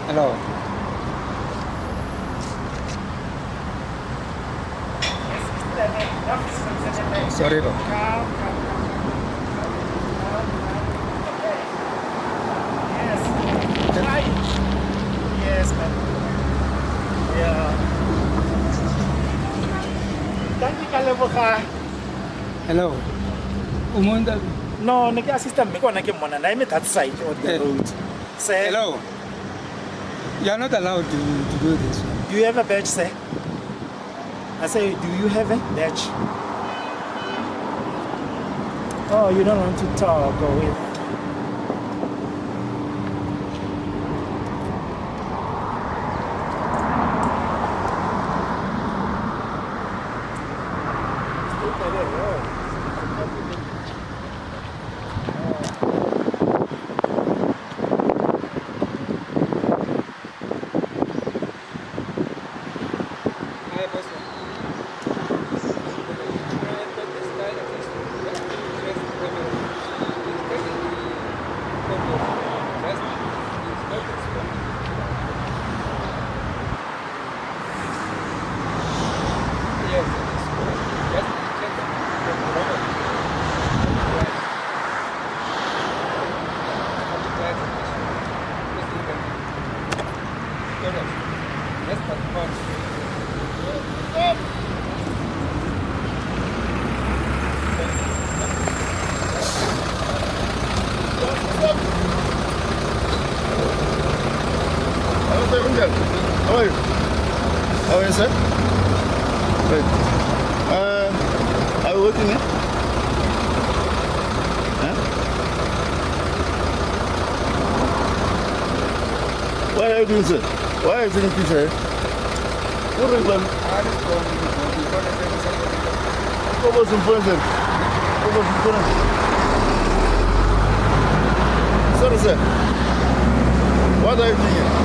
Hello. Sorry, bro. Yes. Right. Yes, man. Yeah. Thank you, Kaleboka. Hello. Umunda. No, nake assistant me kona ke mona na ime that side of the road. Say, Hello. You are not allowed to do this. do you have a badge, sir? I say, do you have a badge? Oh, you don't want to talk or with. How are you? How are you, sir? Right. Are you working here? Huh? What are you doing, sir? Why are you taking picture here? What is that? What was in front of What was in front of Sorry, sir. What are you doing here?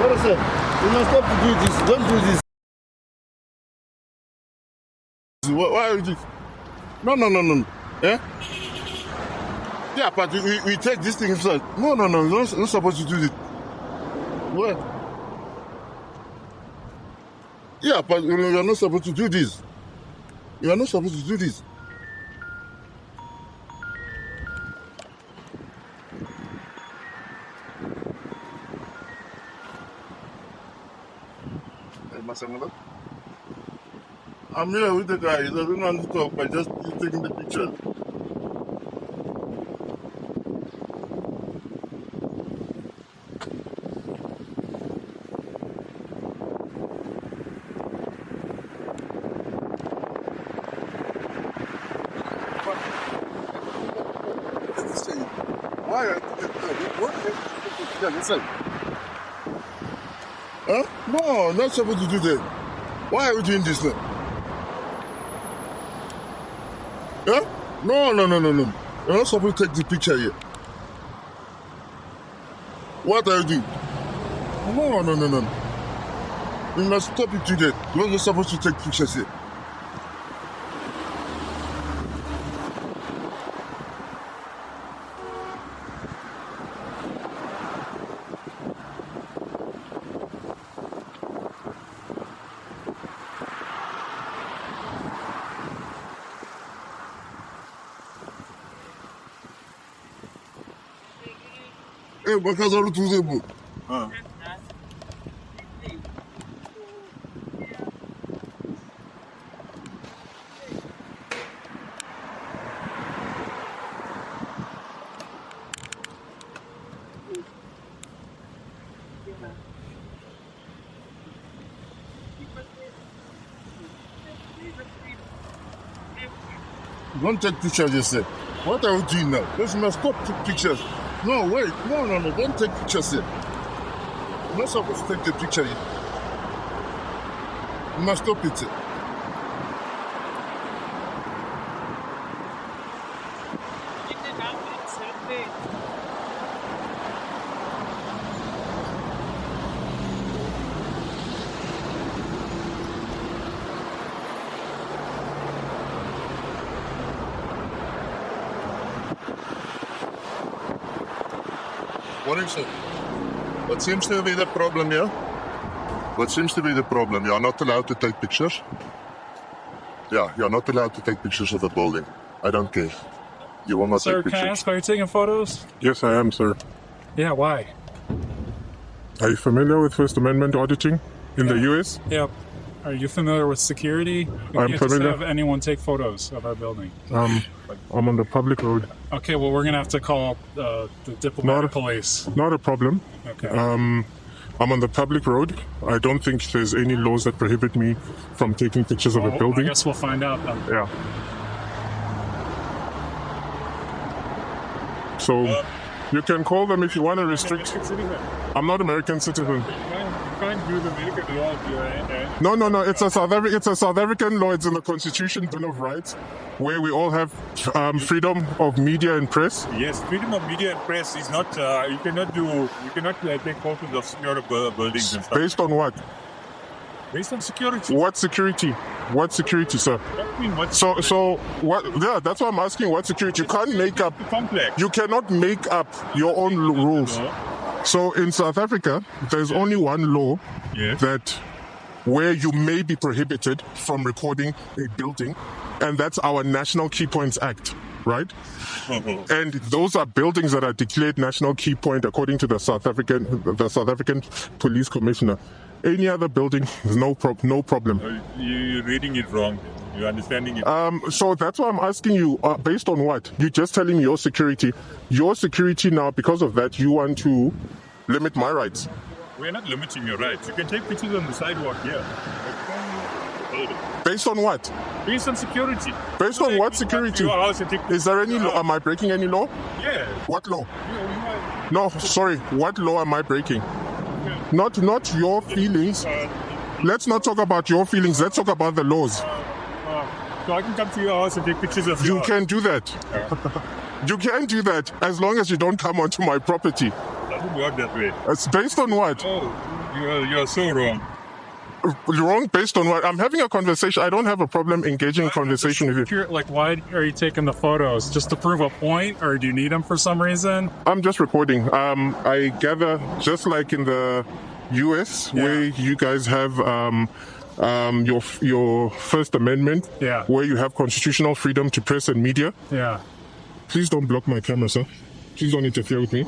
Sorry, sir. You must stop to do this. Don't do this. Why are you doing? No. Yeah? Yeah, but we take this thing inside. No. You're not supposed to do this. What? Yeah, but you're not supposed to do this. You are not supposed to do this. I'm here with the guy. He doesn't want to talk, but just he's taking the picture. Why are you listen? Huh? No, not supposed to do that. Why are you doing this now? Huh? No. You're not supposed to take the picture here. What are you doing? No, no, no, no. You must stop it today. You're not supposed to take pictures here. Hey, because I'm not usable. Don't take pictures yourself. What are you doing now? You must stop taking pictures. No, wait. No, no, no. Don't take pictures here. You're not supposed to take the picture here. You must stop it. What is it? What seems to be the problem here? What seems to be the problem? You're not allowed to take pictures? Yeah, you're not allowed to take pictures of the building. I don't care. You will not Sir, take pictures. can I ask, are you taking photos? Yes, I am, sir. Yeah, why? Are you familiar with First Amendment auditing in the US? Yep. Are you familiar with security? We I'm can't just familiar. have anyone take photos of our building. I'm on the public road. Okay, well, we're going to have to call the diplomatic Not- police. Not a problem. Okay. I'm on the public road. I don't think there's any laws that prohibit me from taking pictures of a Well, I building. guess we'll find out then. Yeah. So you can call them if you want to restrict. I'm not American citizen. You can't do the American law if you're No. It's a South African law. It's in the Constitution, Bill of Rights, where we all have freedom of media and press. Yes, freedom of media and press is not. You cannot take photos of secure buildings and stuff. Based on what? Based on security. What security? What security, sir? I mean, what's So what? Yeah, that's why I'm asking. What security? You can't make up. complex? You cannot make up your own rules. So in South Africa, there's only one law Yes. that where you may be prohibited from recording a building, and that's our National Key Points Act, right? And those are buildings that are declared national key point according to the South African Police Commissioner. Any other building, no problem. You're reading it wrong. You're understanding it. So that's why I'm asking you, based on what? You're just telling me your security. Your security now, because of that, you want to limit my rights. We're not limiting your rights. You can take pictures on the sidewalk here. Based on what? Based on security. Based on what security? Your house and take Is there any law? Am I breaking any law? Yeah. What law? You are, No, sorry. What law am I breaking? Not your feelings. Let's not talk about your feelings. Let's talk about the laws. so I can come to your house and take pictures of You your can do that. You can do that as long as you don't come onto my property. doesn't work that way. It's based on what? Oh, you're so wrong. Wrong based on what? I'm having a conversation. I don't have a problem engaging in conversation with you. Like, why are you taking the photos? Just to prove a point, or do you need them for some reason? I'm just recording. I gather, just like in the US, where you guys have your First Amendment, Yeah. where you have constitutional freedom to press and media. Yeah. Please don't block my camera, sir. Please don't interfere with me.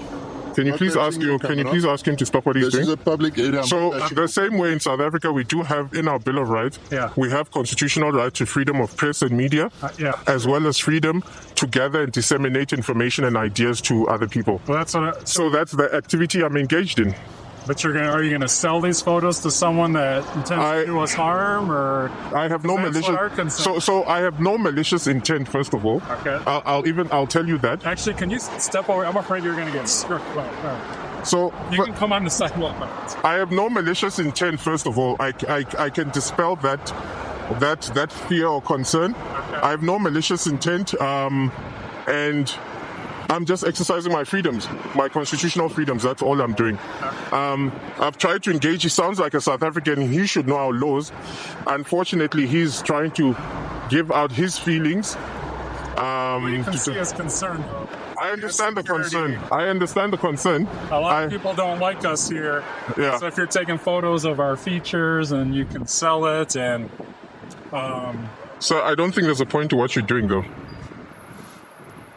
Can you Not please ask touching your Can you camera. please ask him to stop what he's This doing? is a public area. So the same way in South Africa, we do have in our Bill of Rights, Yeah. we have constitutional right to freedom of press and media, Yeah. as well as freedom to gather and disseminate information and ideas to other people. Well, that's what. So that's the activity I'm engaged in. But are you gonna sell these photos to someone that intends to do us harm, or? I have no That's malicious. what our concern- So I have no malicious intent. First of all, Okay. I'll tell you that. Actually, can you step over? I'm afraid you're gonna get struck by. So You can come on the sidewalk. I have no malicious intent. First of all, I can dispel that fear or concern. I have no malicious intent, and I'm just exercising my freedoms, my constitutional freedoms. That's all I'm doing. I've tried to engage. He sounds like a South African. He should know our laws. Unfortunately, he's trying to give out his feelings. You can see his concern, though. I understand the concern. I understand the concern. A lot of people don't like us here. Yeah. So if you're taking photos of our features and you can sell it, and So I don't think there's a point to what you're doing, though.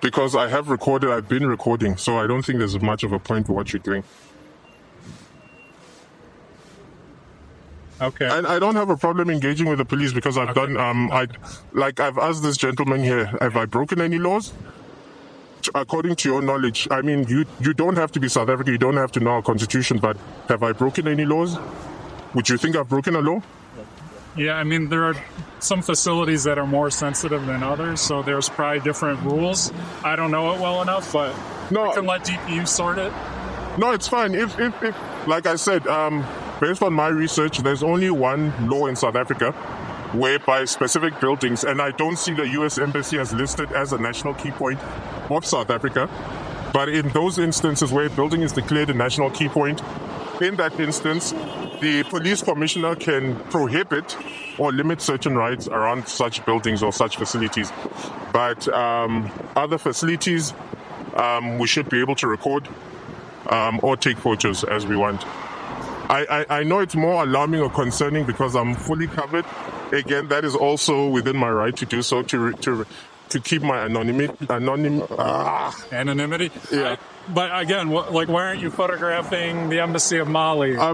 Because I have recorded, I've been recording, so I don't think there's much of a point to what you're doing. okay. And I don't have a problem engaging with the police because I've done, I've asked this gentleman here, have I broken any laws? According to your knowledge, I mean, you don't have to be South African, you don't have to know our constitution, but have I broken any laws? Would you think I've broken a law? Yeah, I mean, there are some facilities that are more sensitive than others, so there's probably different rules. I don't know it well enough, but No. we can let DPU sort it. No, it's fine. If like I said, based on my research, there's only one law in South Africa whereby specific buildings, and I don't see the U.S. Embassy as listed as a national key point of South Africa, but in those instances where a building is declared a national key point, in that instance, the police commissioner can prohibit or limit certain rights around such buildings or such facilities. But other facilities, we should be able to record or take photos as we want. I know it's more alarming or concerning because I'm fully covered. Again, that is also within my right to do so, to keep my anonymity. Anonymity? Yeah. But again, why aren't you photographing the Embassy of Mali? I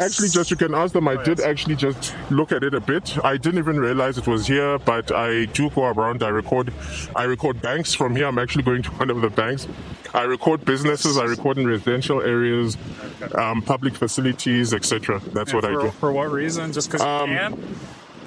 actually just, you can ask them, I did actually just look at it a bit. I didn't even realize it was here, but I do go around, I record banks from here. I'm actually going to one of the banks. I record businesses, I record in residential areas, public facilities, etc. That's what I do. For what reason? Just because you can?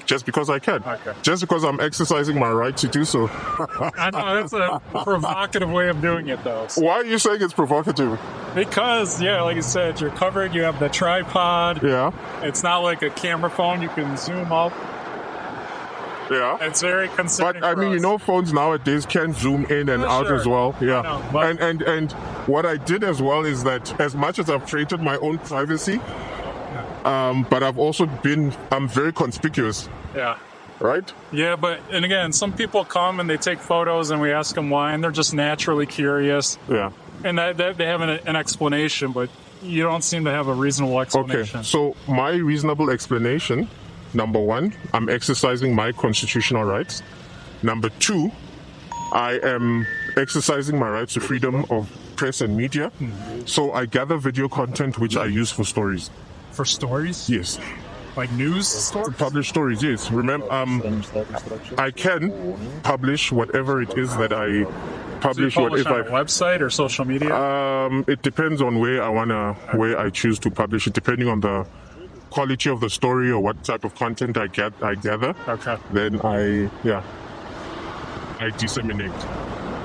Just because I can. Okay. Just because I'm exercising my right to do so. I know, that's a provocative way of doing it, though. Why are you saying it's provocative? Because, yeah, like you said, you're covered, you have the tripod. Yeah. It's not like a camera phone, you can zoom up. Yeah. It's very concerning. But I mean, for us. you know, phones nowadays can zoom in and out sure. as well. Yeah. I know, but- And what I did as well is that as much as I've created my own privacy, but I'm very conspicuous, Yeah. right? Yeah, and again, some people come and they take photos and we ask them why, and they're just naturally curious. Yeah. And they have an explanation, but you don't seem to have a reasonable explanation. Okay. So my reasonable explanation, number one, I'm exercising my constitutional rights. Number two, I am exercising my rights to freedom of press and media. So I gather video content which I use for stories. For stories? Yes. Like news stories? Publish stories, yes. Remember, I can publish whatever it is that I publish. So you publish on a website or social media? It depends on where I choose to publish it, depending on the quality of the story or what type of content I gather. Okay. Then I disseminate.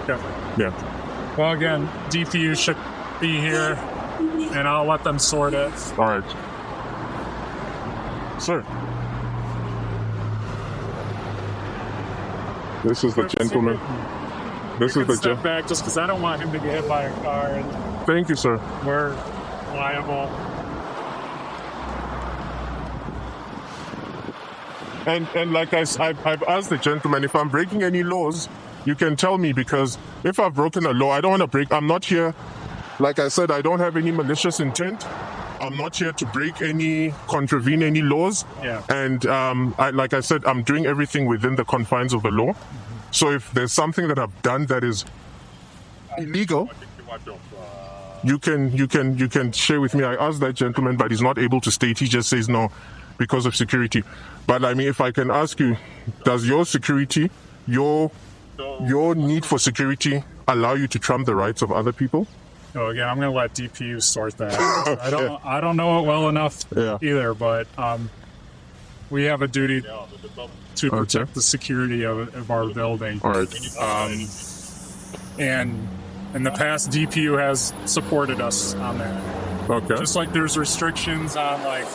Okay. Yeah. Well, again, DPU should be here, and I'll let them sort it. All right. Sir. This is the gentleman. This is the Step back just because I don't want him to get hit by a car, and Thank you, sir. we're liable. And like I've asked the gentleman, if I'm breaking any laws, you can tell me, because if I've broken a law, I don't want to break. I'm not here, like I said, I don't have any malicious intent. I'm not here to contravene any laws. Yeah. And like I said, I'm doing everything within the confines of the law. So if there's something that I've done that is illegal, you can share with me. I asked that gentleman, but he's not able to state. He just says no because of security. But I mean, if I can ask you, does your security, your need for security allow you to trump the rights of other people? Oh, again, I'm going to let DPU sort that. I don't know it well enough either, but we have a duty to protect the security of our building. All right. And in the past, DPU has supported us on that. Okay. Just like there's restrictions on like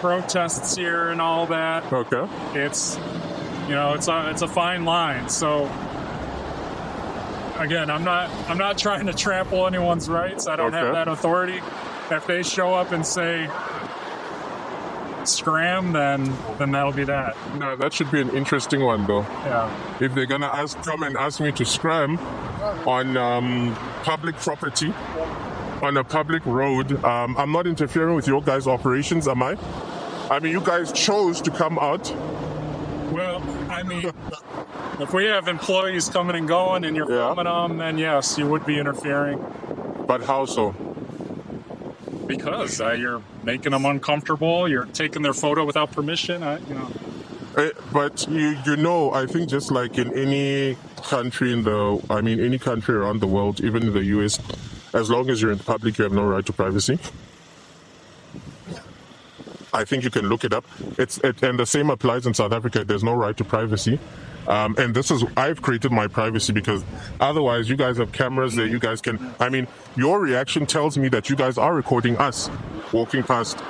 protests here and all that. Okay. It's a fine line. So again, I'm not trying to trample anyone's rights. I don't have that authority. If they show up and say scram, then that'll be that. No, that should be an interesting one, though. Yeah. If they're gonna come and ask me to scram on public property, on a public road, I'm not interfering with your guys' operations, am I? I mean, you guys chose to come out. Well, I mean, if we have employees coming and going and you're filming them, then yes, you would be interfering. But how so? Because you're making them uncomfortable. You're taking their photo without permission. But you know, I think just like in any country any country around the world, even in the US, as long as you're in public, you have no right to privacy. I think you can look it up. And the same applies in South Africa. There's no right to privacy. And I've created my privacy because otherwise you guys have cameras that you guys can, I mean, your reaction tells me that you guys are recording us walking past,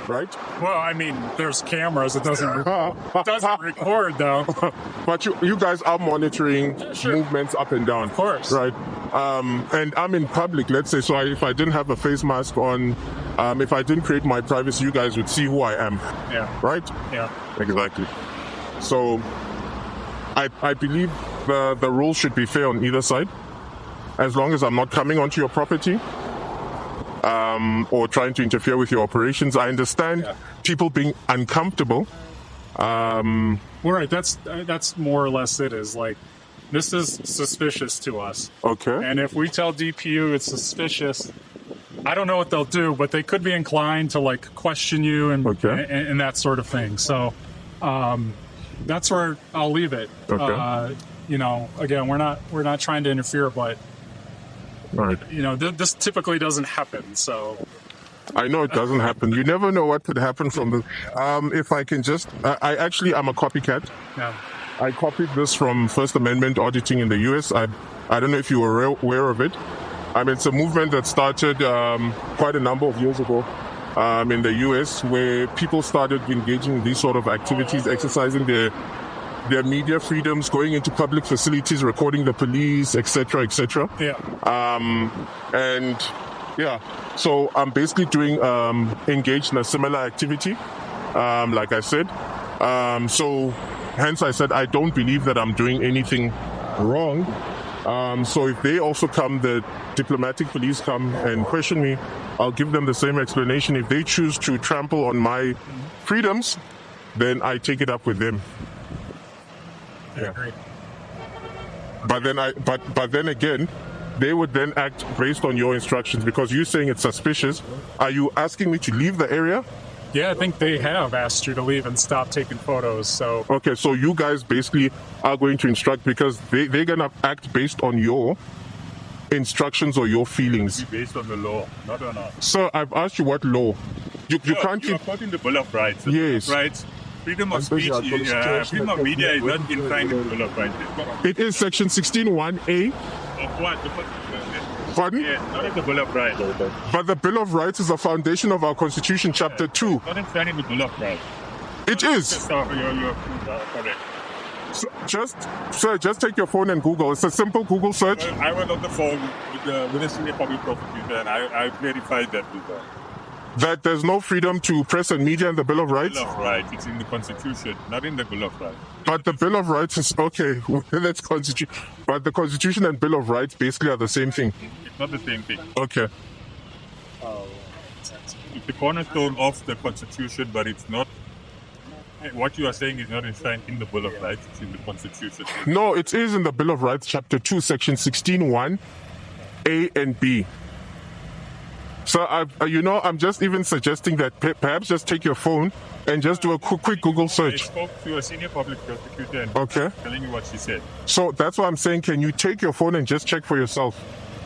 right? Well, I mean, there's cameras. It doesn't record, though. But you guys are monitoring movements up and down. Of course. Right. And I'm in public, let's say, so if I didn't have a face mask on, if I didn't create my privacy, you guys would see who I am. Yeah. Right? Yeah. Exactly. So I believe the rules should be fair on either side. As long as I'm not coming onto your property or trying to interfere with your operations. I understand people being uncomfortable. Right, that's more or less it is. Like, this is suspicious to us. Okay. And if we tell DPU it's suspicious, I don't know what they'll do, but they could be inclined to like question you and that sort of thing. So that's where I'll leave it. Okay. Again, we're not trying to interfere, but right. This typically doesn't happen. So I know it doesn't happen. You never know what could happen from the. If I can just, I'm a copycat. Yeah. I copied this from First Amendment auditing in the US. I don't know if you were aware of it. I mean, it's a movement that started quite a number of years ago in the US, where people started engaging in these sort of activities, exercising their media freedoms, going into public facilities, recording the police, etc., etc. Yeah. So I'm basically engaged in a similar activity, like I said. So hence I said I don't believe that I'm doing anything wrong. So if they also the diplomatic police come and question me, I'll give them the same explanation. If they choose to trample on my freedoms, then I take it up with them. I agree. But then again, they would then act based on your instructions because you're saying it's suspicious. Are you asking me to leave the area? Yeah, I think they have asked you to leave and stop taking photos. So okay, so you guys basically are going to instruct because they're gonna act based on your instructions or your feelings. Based on the law, not on us. Sir, I've asked you what law. You can't keep. You're quoting the Bill of Rights. The yes. Bill of Rights. Freedom of speech, freedom of media is not enshrined in the Bill of Rights. It is section 16(1)(a). Of what? Pardon? Yes, not in the Bill of Rights. But the Bill of Rights is the foundation of our Constitution, Chapter 2. Not enshrined in the Bill of Rights. It is. You're correct. Sir, just take your phone and Google. It's a simple Google search. Well, I was on the phone with the senior public prosecutor and I clarified that with her. That there's no freedom to press and media in the Bill of Rights? Bill of Rights. It's in the Constitution, not in the Bill of Rights. But the Bill of Rights is okay. That's Constitution. But the Constitution and Bill of Rights basically are the same thing. It's not the same thing. Okay. It's the cornerstone of the Constitution, but it's not. What you are saying is not enshrined in the Bill of Rights. It's in the Constitution. No, it is in the Bill of Rights, Chapter 2, Section 16(1)(a) and B. So, I'm just even suggesting that perhaps just take your phone and just do a quick Google search. I spoke to a senior public prosecutor and telling you what she said. So that's why I'm saying, can you take your phone and just check for yourself?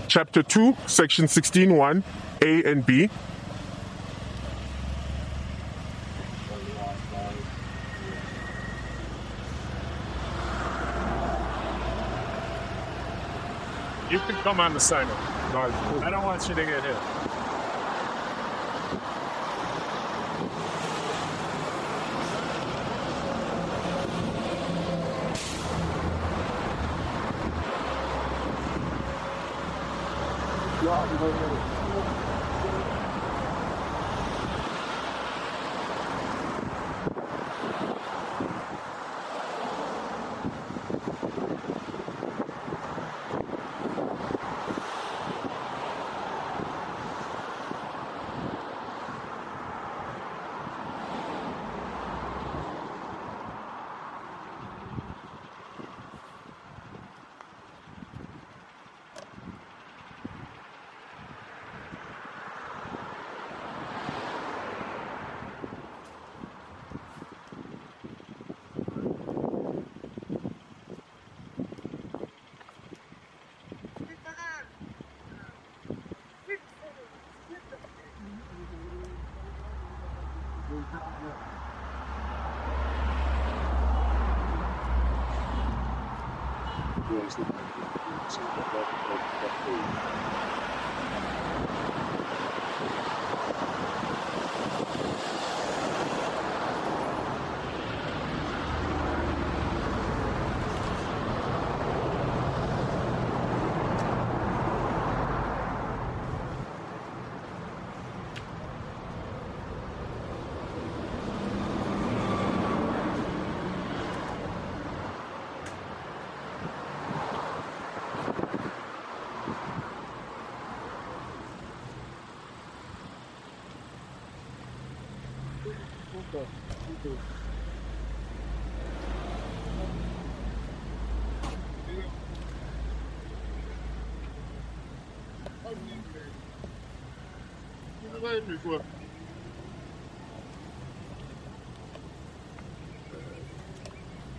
Chapter 2, Section 16(1)(a) and B. you can come on the side. I don't want you to get hit.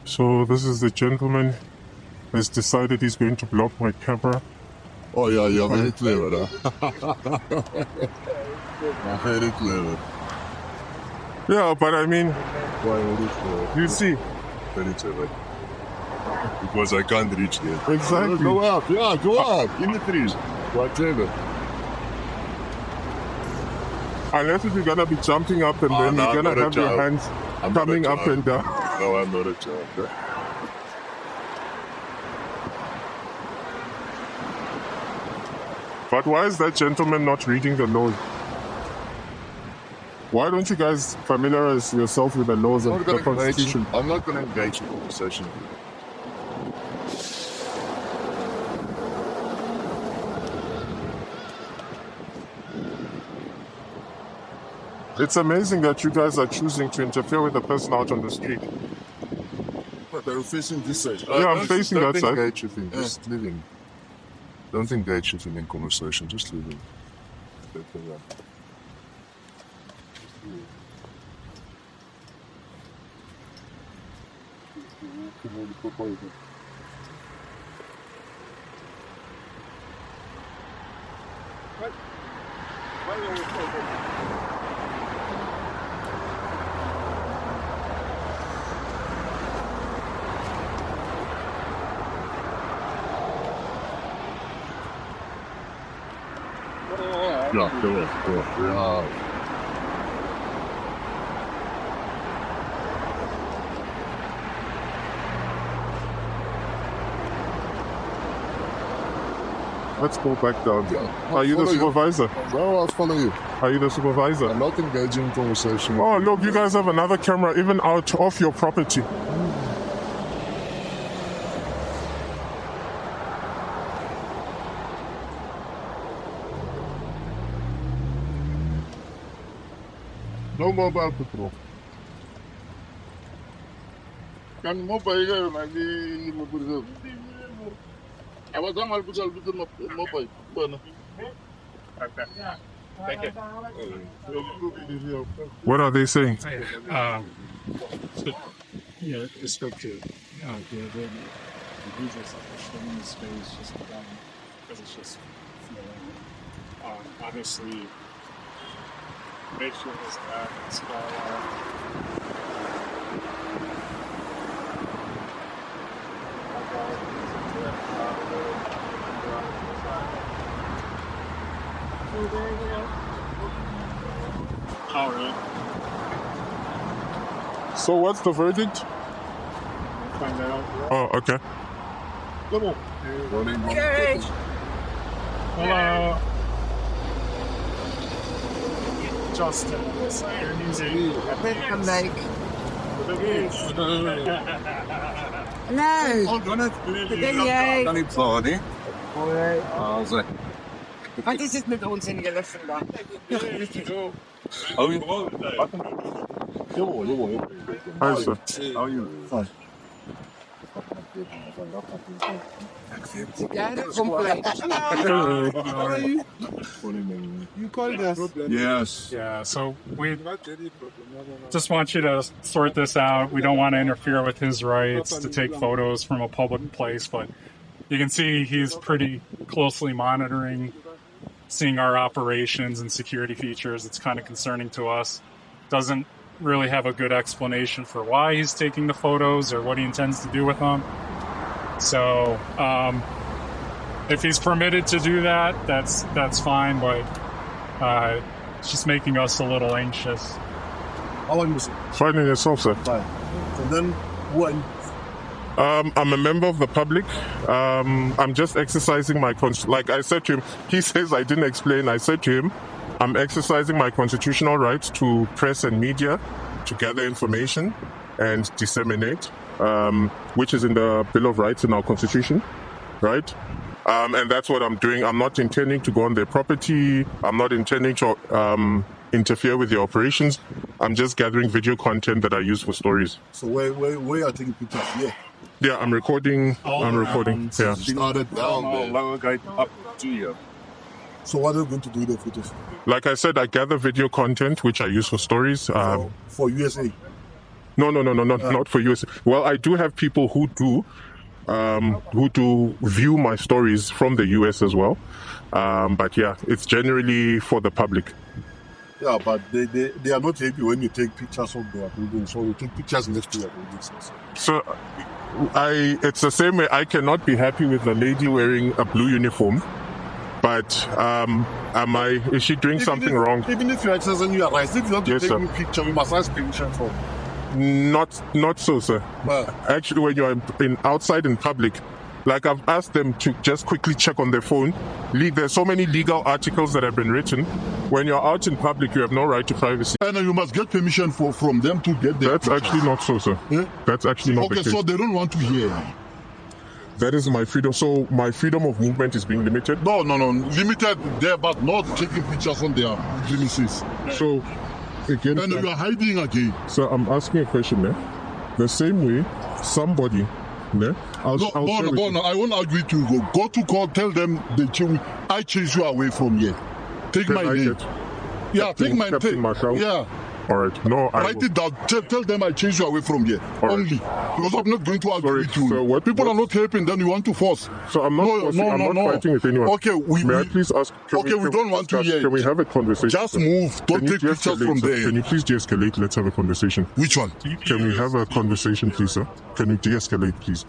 So this is the gentleman has decided he's going to block my camera. Oh yeah, you're very clever, huh? Very clever. Yeah, but I mean, Very clever. you see, Very clever. Because I can't reach there. exactly. Go up, yeah, go up, in the trees. Whatever. Unless if you're gonna be jumping up and then no, you're I'm gonna not a have your child. hands I'm not a coming up child. and down. No, I'm not a child. But why is that gentleman not reading the laws? Why don't you guys familiarize yourself with the laws of the Constitution? I'm not going to engage in conversation. It's amazing that you guys are choosing to interfere with the person out on the street. But they're facing this side. Yeah, I'm facing that side. Don't engage with him, just leave him. Don't engage with him in conversation, just leave him. Yeah, go on. Yeah. Let's go back down. Yeah. Are you the Follow you. supervisor? No, I'll follow you. Are you the supervisor? I'm not engaging in conversation. Oh, look, you guys have another camera even out off your property. No mobile patrol. Kan mobile ga na di mobile. Awa ga mal putal du mobile. Bana. What are they saying? Yeah, it's good to the users showing the space just because it's just obviously make sure this guy is power up. So what's the verdict? Find out. Oh, okay. Come on. Hello. just I'm like, no. Want is het met ons in jullie vandaag? Hi, sir. Ja, dat compleet. You called us. Yes. Yeah, so we just want you to sort this out. We don't want to interfere with his rights to take photos from a public place, but you can see he's pretty closely monitoring, seeing our operations and security features. It's kind of concerning to us. Doesn't really have a good explanation for why he's taking the photos or what he intends to do with them. So if he's permitted to do that, that's fine, but it's just making us a little anxious. How are you, sir? Finding yourself, sir. Fine. And then, who are you? I'm a member of the public. I'm just exercising my like I said to him. He says I didn't explain. I said to him, I'm exercising my constitutional rights to press and media to gather information and disseminate, which is in the Bill of Rights in our constitution, right? And that's what I'm doing. I'm not intending to go on their property. I'm not intending to interfere with their operations. I'm just gathering video content that I use for stories. So where are you taking pictures? Yeah. Yeah, I'm recording. Yeah. Being added down there. Lower guide up to you. So what are you going to do with the photos? Like I said, I gather video content which I use for stories. For USA? No, not for USA. Well, I do have people who do view my stories from the US as well. But yeah, it's generally for the public. Yeah, but they are not happy when you take pictures of their buildings. So you take pictures next to their buildings. So it's the same way. I cannot be happy with a lady wearing a blue uniform. But is she doing something wrong? Even if you're exercising your rights, if you want to take a picture, we must ask permission for. Not so, sir. Actually, when you're outside in public, like I've asked them to just quickly check on their phone. There's so many legal articles that have been written. When you're out in public, you have no right to privacy. And you must get permission from them to get there. That's actually not so, sir. Yeah? That's actually not the case. Okay, so they don't want to hear. That is my freedom. So my freedom of movement is being limited? No. Limited there, but not taking pictures on their premises. So, again... And you are hiding again. So I'm asking a question there. The same way, somebody... No, I won't argue with you. Go to court, tell them I chase you away from here. Take my name. Yeah, take my name. Yeah. All right. No, write it down. Tell them I change you away from here. Only. Because I'm not going to argue with you. So People are not helping, then you want to force. So I'm not forcing, I'm not fighting with anyone. Okay, May I please ask? We don't want to hear. Can we have a conversation? Just move. Don't take pictures from there. Can you please de-escalate? Let's have a conversation. Which one? Can we have a conversation, please, sir? Can you de-escalate, please?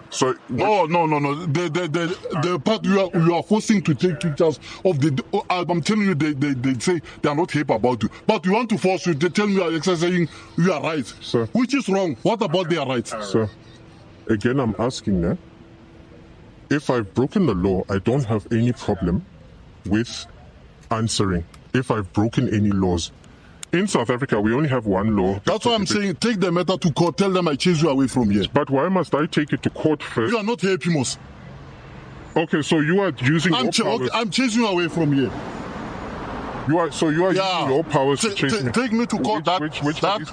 So no. The part you are forcing to take pictures of the. I'm telling you, they say they are not happy about you, but you want to force you. They tell me you are exercising your rights, sir. Which is wrong. What about their rights, sir? Again, I'm asking that. If I've broken the law, I don't have any problem with answering. If I've broken any laws. In South Africa, we only have one law. That's why I'm saying take the matter to court. Tell them I chase you away from here. But why must I take it to court first? You are not happy, Mos. Okay, so you are using your powers. I'm chasing you away from here. You are using your powers to chase me. Take me to court that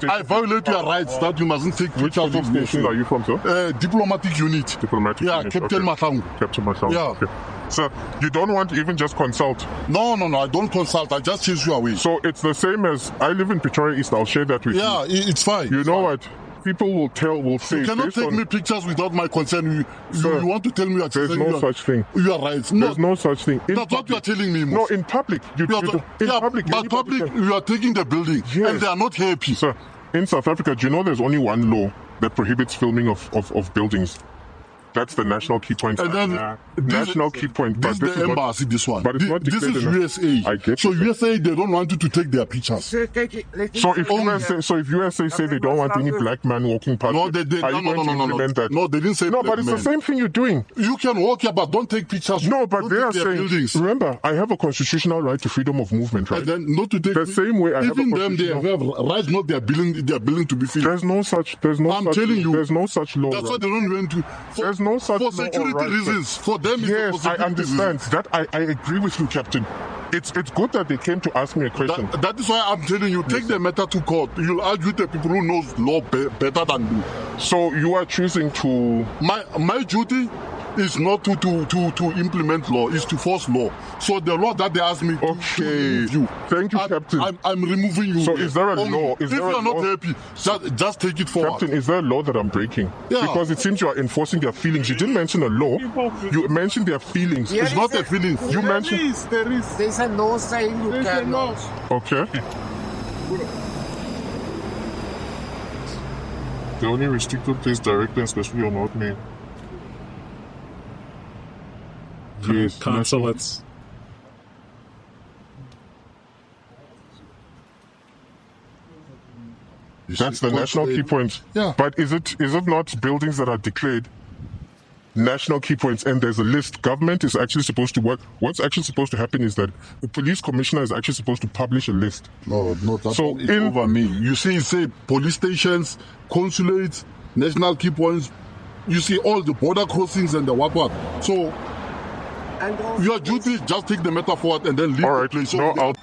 I violate your rights, that you mustn't take pictures of me. Which station are you from, sir? Diplomatic unit. Diplomatic unit. Captain Matangu. Captain Matangu. Yeah. Okay. Sir, you don't want to even just consult? No, I don't consult. I just chase you away. So it's the same as I live in Pretoria East. I'll share that with you. Yeah, it's fine. You know what? People will say... You cannot take me pictures without my consent. You want to tell me... There's no such thing. You are right. There's no such thing. That's what you are telling me, Mos. No, in public. But public, you are taking the building. Yes. And they are not happy. Sir, in South Africa, do you know there's only one law that prohibits filming of buildings? That's the National Key Points And Act. then National Key Point. This But is the is not- embassy, this one. but it's not This declared is enough. USA. I get so it. USA, they don't want you to take their pictures. So take it. Let it So if go. USA say they don't want any black man walking past, No, it, they are no, you no, going no, to no, implement that? No, they didn't say No, black but it's the men. same thing you're doing. You can walk here, but don't take pictures. No, but Don't they take are their saying, buildings. remember, I have a constitutional right to freedom of movement, right? And then not to take The same way I have a even them, they constitutional- have rights, not their building to be filled. There's no such law. That's why right? they don't want to. There's no such for law or security right, reasons. For them, it's Yes, for I security understand. reasons. That I agree with you, Captain. It's good that they came to ask me a question. That is why I'm telling you, take the matter to court. You'll argue with the people who knows law better than you. So you are choosing to... My duty is not to implement law, is to force law. So the law that they asked me to remove you. Thank you, Captain. I'm removing you. So is there a Only. law? If you are not happy, just take it forward. Captain, is there a law that I'm breaking? Yeah. Because it seems you are enforcing their feelings. You didn't mention a law. You mentioned their feelings. Yeah. It's not a feeling. You mentioned... There's a no saying you cannot. Okay. The only restricted place directly and especially on North Main. Yes, Consulates. That's the national key points. Yeah. But is it not buildings that are declared national key points and there's a list? Government is actually supposed to work. What's actually supposed to happen is that the police commissioner is actually supposed to publish a list. No, that's So it's in- over me. You see, police stations, consulates, national key points. You see all the border crossings and the what. So And also your duty is just take the matter forward and then leave All the right. place. No, So I'll